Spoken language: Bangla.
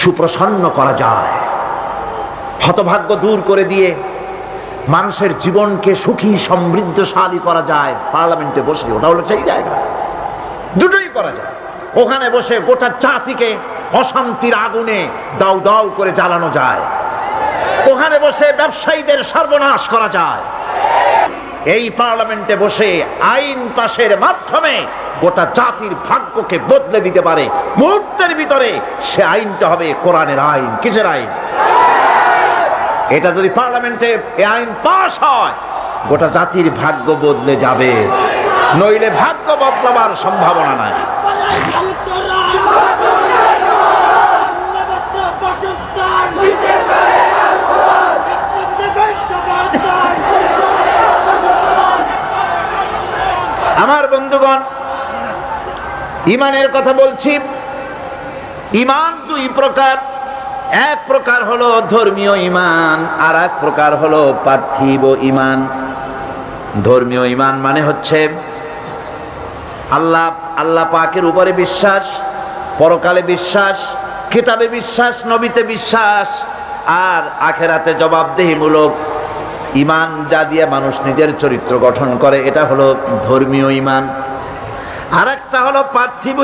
সুপ্রসন্ন করা যায়, হতভাগ্য দূর করে দিয়ে মানুষের জীবনকে সুখী সমৃদ্ধশালী করা যায় পার্লামেন্টে বসে। ওটা হলো সেই জায়গা, দুটোই করা যায়। ওখানে বসে গোটা জাতিকে অশান্তির আগুনে দাউ দাউ করে জ্বালানো যায়, ওখানে বসে ব্যবসায়ীদের সর্বনাশ করা যায়। এই পার্লামেন্টে বসে আইন পাশের মাধ্যমে গোটা জাতির ভাগ্যকে বদলে দিতে পারে মুহূর্তের ভিতরে। সে আইনটা হবে কোরআনের আইন। কিসের আইন? এটা যদি পার্লামেন্টে এই আইন পাস হয়, গোটা জাতির ভাগ্য বদলে যাবে, নইলে ভাগ্য বদলাবার সম্ভাবনা নাই। আমার বন্ধুগণ, ঈমানের কথা বলছি। ঈমান দুই প্রকার। এক প্রকার হলো ধর্মীয় ঈমান, আর এক প্রকার হলো পার্থিব ঈমান। ধর্মীয় ঈমান মানে হচ্ছে আল্লাহ পাকের উপরে বিশ্বাস, পরকালে বিশ্বাস, কিতাবে বিশ্বাস, নবীতে বিশ্বাস, আর আখেরাতে জবাবদেহিমূলক ঈমান, যা দিয়ে মানুষ নিজের চরিত্র গঠন করে। এটা হলো ধর্মীয় ঈমান। আর একটা হলো পার্থিব।